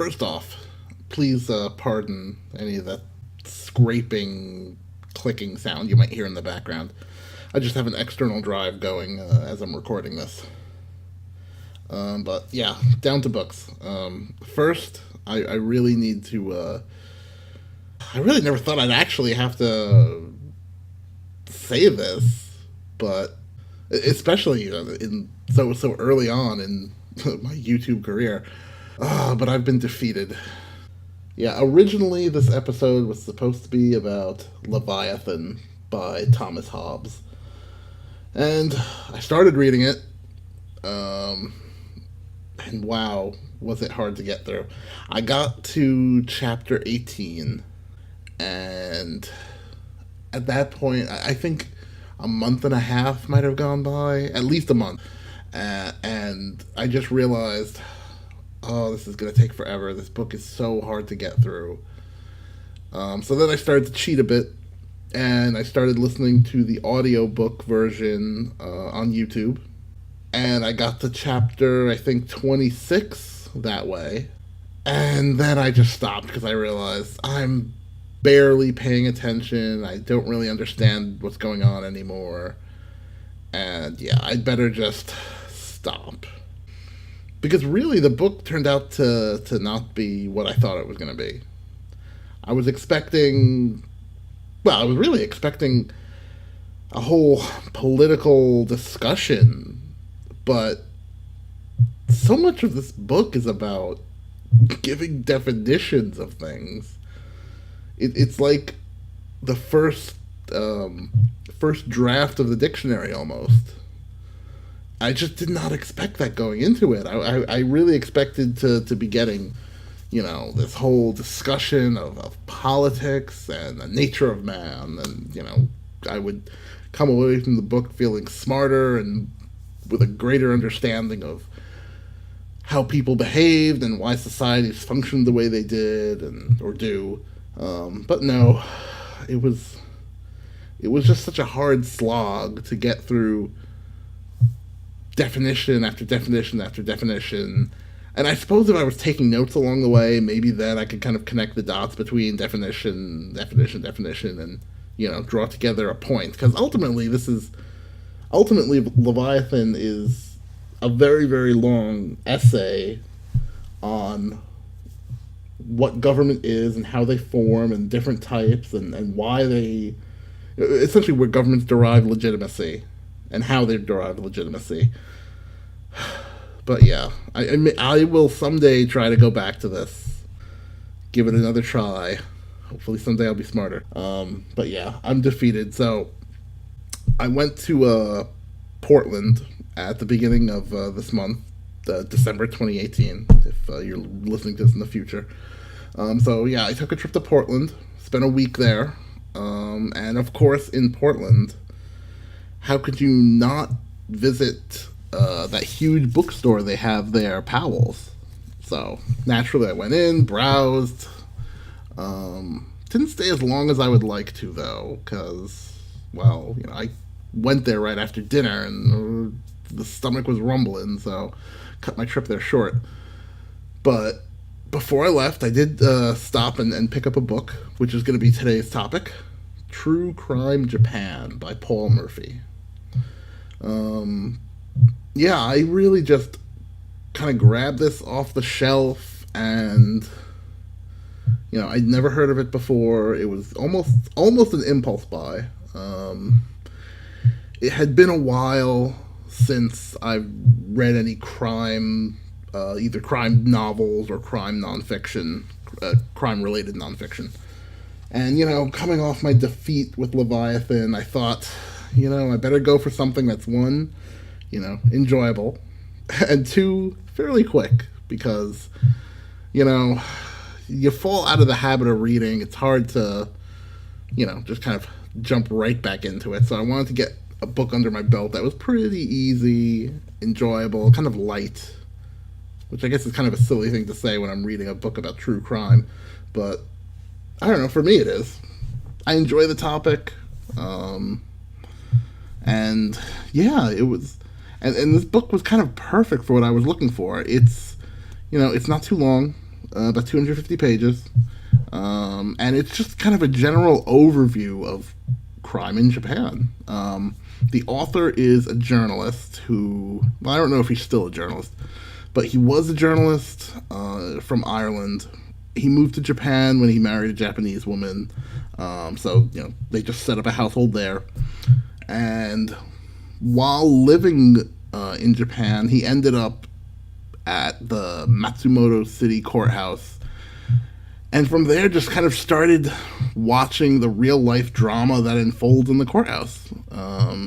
First off, please pardon any of that scraping, clicking sound you might hear in the background. I just have an external drive going as I'm recording this. But yeah, down to books. First, I really need to. I really never thought I'd actually have to say this, but especially in so early on in my YouTube career. But I've been defeated. Yeah, originally this episode was supposed to be about Leviathan by Thomas Hobbes. And I started reading it, um, and wow, was it hard to get through. I got to chapter 18, and at that point, I think a month and a half might have gone by, at least a month. And I just realized, oh, this is going to take forever. This book is so hard to get through. So then I started to cheat a bit, and I started listening to the audiobook version on YouTube. And I got to chapter, I think, 26 that way. And then I just stopped because I realized I'm barely paying attention. I don't really understand what's going on anymore. And yeah, I'd better just stop. Because really, the book turned out to not be what I thought it was going to be. I was expecting, I was really expecting a whole political discussion, but so much of this book is about giving definitions of things. It's like the first draft of the dictionary almost. I just did not expect that going into it. I really expected to be getting, this whole discussion of politics and the nature of man. And, I would come away from the book feeling smarter and with a greater understanding of how people behaved and why societies functioned the way they did or do. But no, it was just such a hard slog to get through definition after definition after definition. And I suppose if I was taking notes along the way, maybe then I could kind of connect the dots between definition, and, draw together a point. Because ultimately, Leviathan is a very, very long essay on what government is and how they form and different types and why they, essentially where governments derive legitimacy and how they derive legitimacy. But yeah, I will someday try to go back to this, give it another try. Hopefully someday I'll be smarter. But yeah, I'm defeated. So I went to Portland at the beginning of this month, December 2018, if you're listening to this in the future. So yeah, I took a trip to Portland, spent a week there, and of course in Portland, how could you not visit that huge bookstore they have there, Powell's? So naturally I went in, browsed. Didn't stay as long as I would like to though, because, I went there right after dinner and the stomach was rumbling, so cut my trip there short. But before I left, I did stop and pick up a book, which is going to be today's topic, True Crime Japan by Paul Murphy. Yeah, I really just kind of grabbed this off the shelf, and I'd never heard of it before. It was almost an impulse buy. It had been a while since I've read any crime, either crime novels or crime nonfiction, crime-related nonfiction. And, coming off my defeat with Leviathan, I thought, I better go for something that's one, enjoyable, and two, fairly quick, because, you fall out of the habit of reading. It's hard to, just kind of jump right back into it. So I wanted to get a book under my belt that was pretty easy, enjoyable, kind of light, which I guess is kind of a silly thing to say when I'm reading a book about true crime, but I don't know, for me it is. I enjoy the topic, and yeah, it was, and this book was kind of perfect for what I was looking for. It's, it's not too long. about 250 pages. And it's just kind of a general overview of crime in Japan. The author is a journalist who, well, I don't know if he's still a journalist, but he was a journalist from Ireland. He moved to Japan when he married a Japanese woman. So, they just set up a household there. And while living in Japan, he ended up at the Matsumoto City Courthouse. And from there, just kind of started watching the real life drama that unfolds in the courthouse.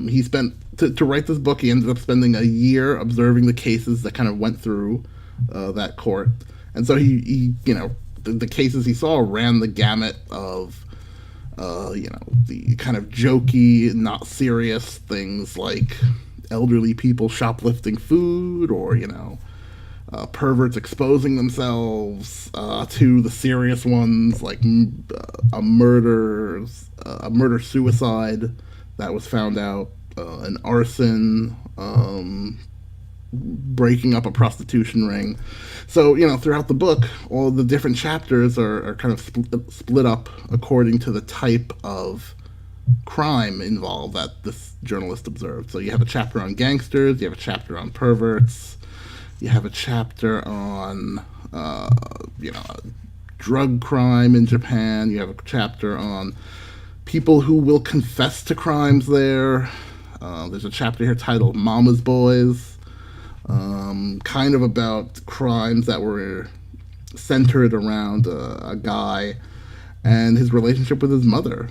He spent, to write this book, he ended up spending a year observing the cases that kind of went through that court. And so the cases he saw ran the gamut of, the kind of jokey, not serious things like elderly people shoplifting food, or, perverts exposing themselves, to the serious ones like a murder suicide that was found out, an arson, breaking up a prostitution ring. So, throughout the book, all the different chapters are kind of split up according to the type of crime involved that this journalist observed. So you have a chapter on gangsters, you have a chapter on perverts, you have a chapter on, drug crime in Japan, you have a chapter on people who will confess to crimes there. There's a chapter here titled Mama's Boys, kind of about crimes that were centered around a guy and his relationship with his mother.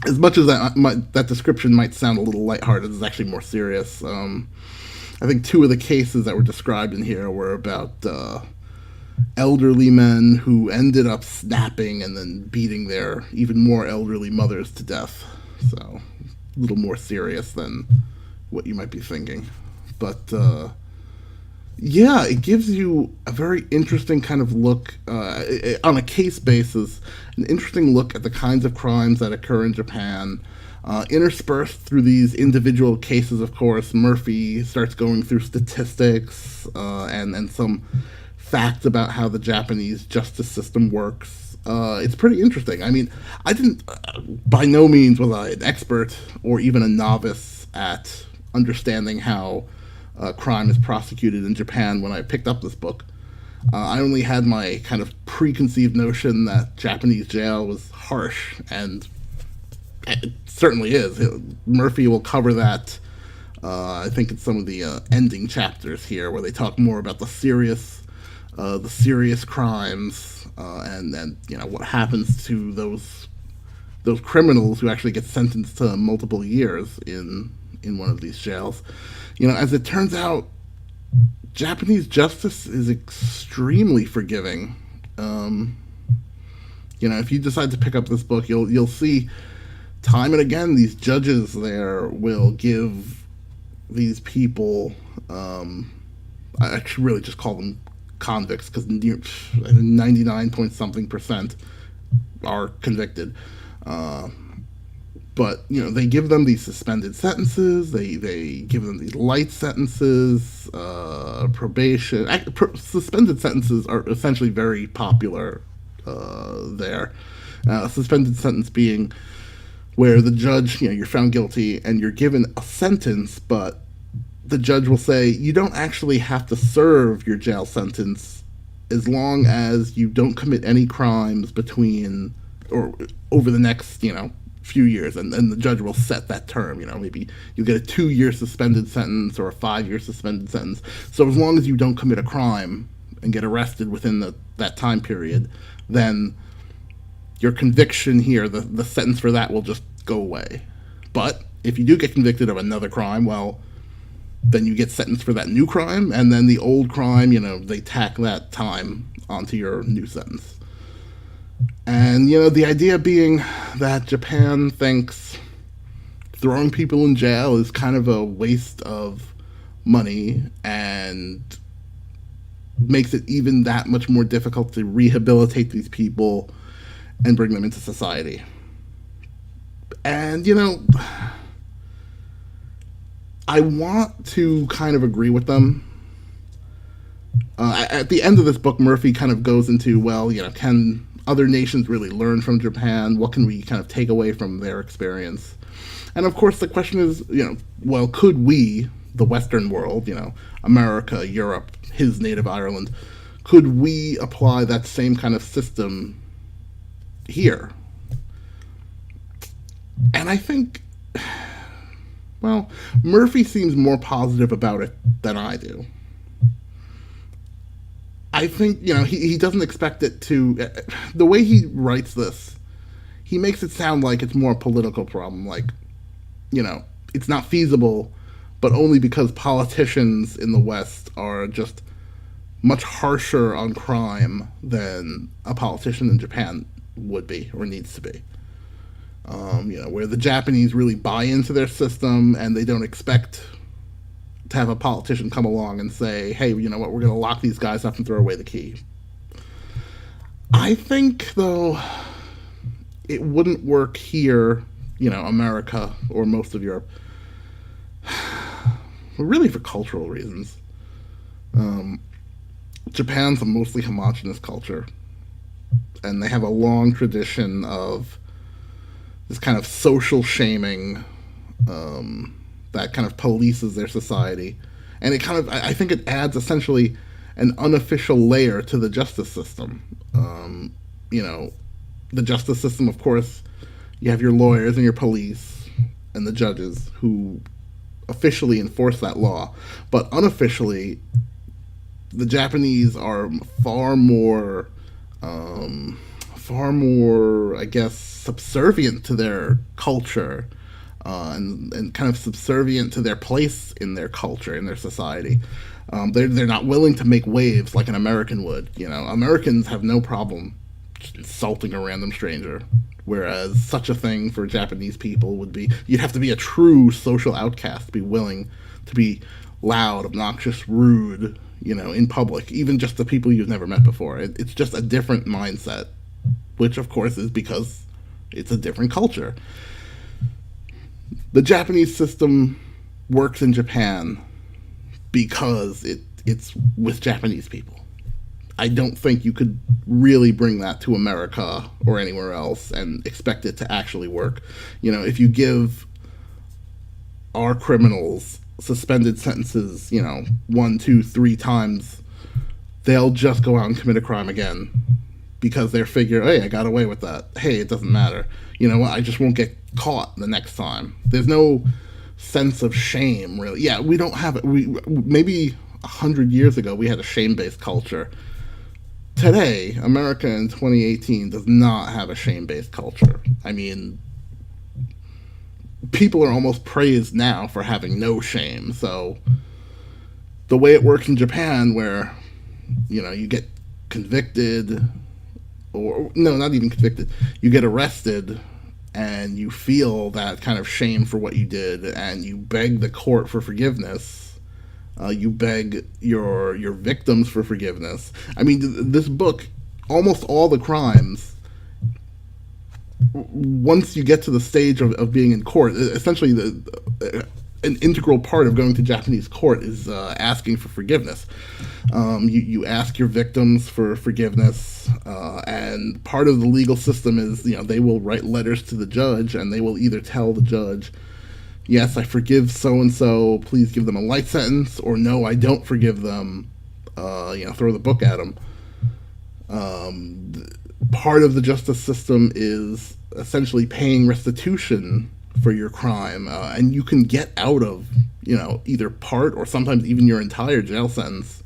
As much as that description might sound a little lighthearted, it's actually more serious. I think two of the cases that were described in here were about elderly men who ended up snapping and then beating their even more elderly mothers to death. So, a little more serious than what you might be thinking. But, it gives you a very interesting kind of look, on a case basis, an interesting look at the kinds of crimes that occur in Japan. Interspersed through these individual cases, of course, Murphy starts going through statistics and some facts about how the Japanese justice system works. It's pretty interesting. I mean, by no means was I an expert or even a novice at understanding how crime is prosecuted in Japan when I picked up this book. I only had my kind of preconceived notion that Japanese jail was harsh, and it certainly is. Murphy will cover that, I think, in some of the ending chapters here, where they talk more about the serious crimes, and what happens to those criminals who actually get sentenced to multiple years in one of these jails. As it turns out, Japanese justice is extremely forgiving. If you decide to pick up this book, you'll see time and again these judges there will give these people, I should really just call them convicts, because 99 point something percent are convicted. But they give them these suspended sentences. They give them these light sentences, probation. Suspended sentences are essentially very popular there. Suspended sentence being where the judge, you're found guilty and you're given a sentence, but the judge will say you don't actually have to serve your jail sentence as long as you don't commit any crimes between or over the next, few years, and then the judge will set that term. Maybe you get a 2-year suspended sentence or a 5-year suspended sentence. So as long as you don't commit a crime and get arrested within that time period, then your conviction here, the sentence for that will just go away. But if you do get convicted of another crime, well, then you get sentenced for that new crime, and then the old crime, they tack that time onto your new sentence. And, the idea being that Japan thinks throwing people in jail is kind of a waste of money and makes it even that much more difficult to rehabilitate these people and bring them into society. And, I want to kind of agree with them, At the end of this book, Murphy kind of goes into, well, can other nations really learn from Japan? What can we kind of take away from their experience? And of course, the question is, well, could we, the Western world, America, Europe, his native Ireland, could we apply that same kind of system here? And I think, well, Murphy seems more positive about it than I do. I think, he doesn't expect it to. The way he writes this, he makes it sound like it's more a political problem. Like, it's not feasible, but only because politicians in the West are just much harsher on crime than a politician in Japan would be or needs to be. Where the Japanese really buy into their system and they don't expect to have a politician come along and say, hey, you know what, we're going to lock these guys up and throw away the key. I think, though, it wouldn't work here, America or most of Europe, really for cultural reasons. Japan's a mostly homogenous culture, and they have a long tradition of this kind of social shaming that kind of polices their society. And it kind of, I think it adds essentially an unofficial layer to the justice system. The justice system, of course, you have your lawyers and your police and the judges who officially enforce that law. But unofficially, the Japanese are far more, I guess, subservient to their culture, and kind of subservient to their place in their culture, in their society. They're not willing to make waves like an American would. Americans have no problem insulting a random stranger, whereas such a thing for Japanese people would be, you'd have to be a true social outcast to be willing to be loud, obnoxious, rude, in public, even just the people you've never met before. It's just a different mindset, which of course is because it's a different culture. The Japanese system works in Japan because it's with Japanese people. I don't think you could really bring that to America or anywhere else and expect it to actually work. If you give our criminals suspended sentences, 1, 2, 3 times, they'll just go out and commit a crime again because they figure, hey, I got away with that. Hey, it doesn't matter. You know what? I just won't get caught the next time. There's no sense of shame, really. Yeah, we don't have it. Maybe 100 years ago we had a shame-based culture. Today, America in 2018 does not have a shame-based culture. I mean, people are almost praised now for having no shame. So the way it works in Japan, where you get convicted, or no, not even convicted, you get arrested and you feel that kind of shame for what you did and you beg the court for forgiveness. You beg your victims for forgiveness. I mean, this book, almost all the crimes, once you get to the stage of being in court, essentially an integral part of going to Japanese court is asking for forgiveness. You ask your victims for forgiveness, and part of the legal system is, they will write letters to the judge, and they will either tell the judge, yes, I forgive so-and-so, please give them a light sentence, or no, I don't forgive them, throw the book at them. Part of the justice system is essentially paying restitution for your crime, and you can get out of, either part or sometimes even your entire jail sentence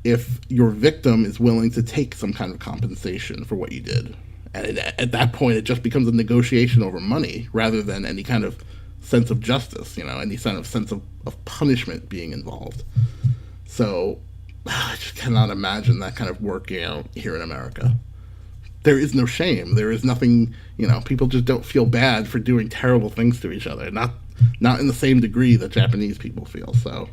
if your victim is willing to take some kind of compensation for what you did. And at that point, it just becomes a negotiation over money rather than any kind of sense of justice, any kind of sense of punishment being involved. So I just cannot imagine that kind of working out here in America. There is no shame. There is nothing, people just don't feel bad for doing terrible things to each other. Not in the same degree that Japanese people feel. So,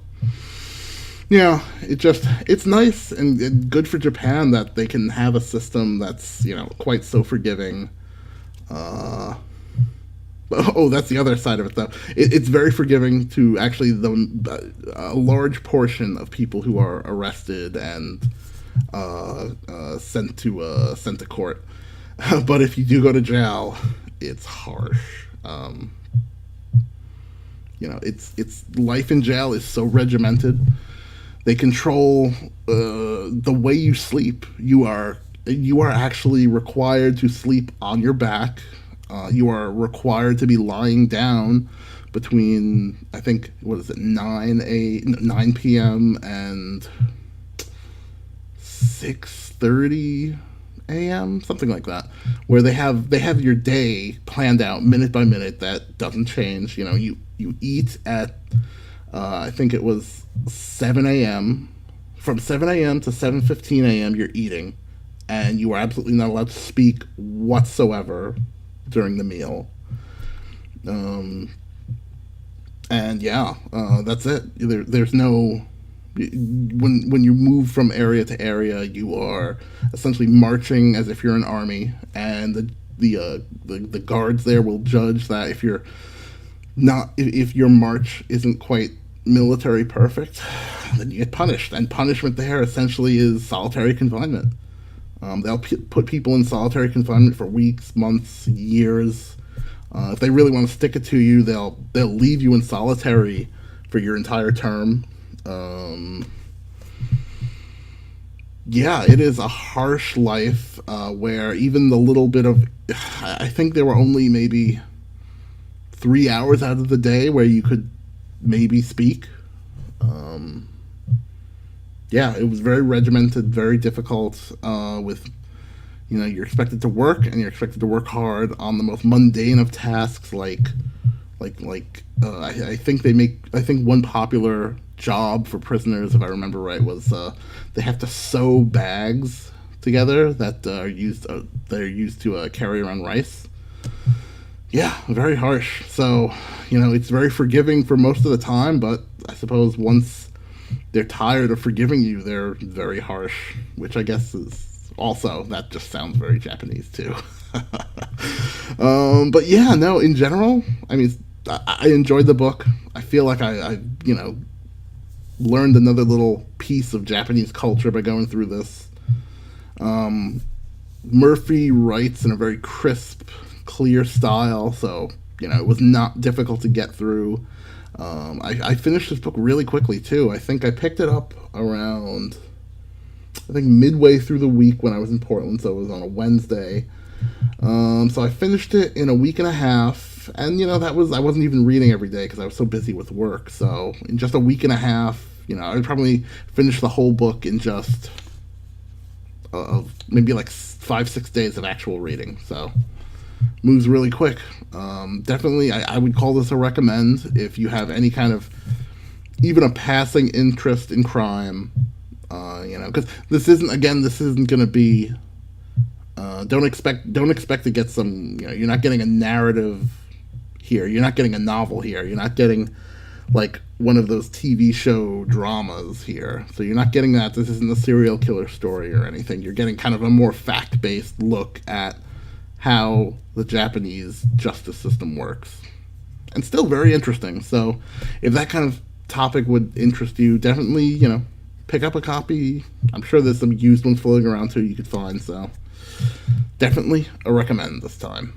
it's nice and good for Japan that they can have a system that's, quite so forgiving. Oh, that's the other side of it, though. It's very forgiving to actually a large portion of people who are arrested and sent to court. But if you do go to jail, it's harsh. It's life in jail is so regimented. They control the way you sleep. You are actually required to sleep on your back. You are required to be lying down between, I think, what is it, 9 p.m. and 6:30 a.m., something like that, where they have your day planned out minute by minute. That doesn't change. You eat at I think it was 7 a.m. From 7 a.m. to 7:15 a.m. you're eating, and you are absolutely not allowed to speak whatsoever during the meal. Um, and yeah, that's it. There's no when you move from area to area, you are essentially marching as if you're an army, and the guards there will judge that if you're not if your march isn't quite military perfect, then you get punished. And punishment there essentially is solitary confinement. They'll put people in solitary confinement for weeks, months, years. If they really want to stick it to you, they'll leave you in solitary for your entire term. Um, yeah, it is a harsh life where even the little bit of, I think there were only maybe 3 hours out of the day where you could maybe speak. Um, yeah, it was very regimented, very difficult. With you're expected to work, and you're expected to work hard on the most mundane of tasks, I think I think one popular job for prisoners, if I remember right, was they have to sew bags together that are used they're used to carry around rice. Yeah, very harsh. So, it's very forgiving for most of the time, but I suppose once they're tired of forgiving you, they're very harsh, which I guess is also, that just sounds very Japanese too. But yeah, no, in general, I mean, I enjoyed the book. I feel like I learned another little piece of Japanese culture by going through this. Um, Murphy writes in a very crisp, clear style, so it was not difficult to get through. I finished this book really quickly too. I think I picked it up around, I think, midway through the week when I was in Portland, so it was on a Wednesday. So I finished it in a week and a half, and I wasn't even reading every day because I was so busy with work. So in just a week and a half, I would probably finish the whole book in just maybe like 5-6 days of actual reading. So moves really quick. Definitely, I would call this a recommend if you have any kind of even a passing interest in crime. Because this isn't going to be. Don't expect to get some. You're not getting a narrative here. You're not getting a novel here. You're not getting like one of those TV show dramas here. So you're not getting that. This isn't a serial killer story or anything. You're getting kind of a more fact-based look at how the Japanese justice system works. And still very interesting. So if that kind of topic would interest you, definitely, pick up a copy. I'm sure there's some used ones floating around too you could find. So definitely a recommend this time.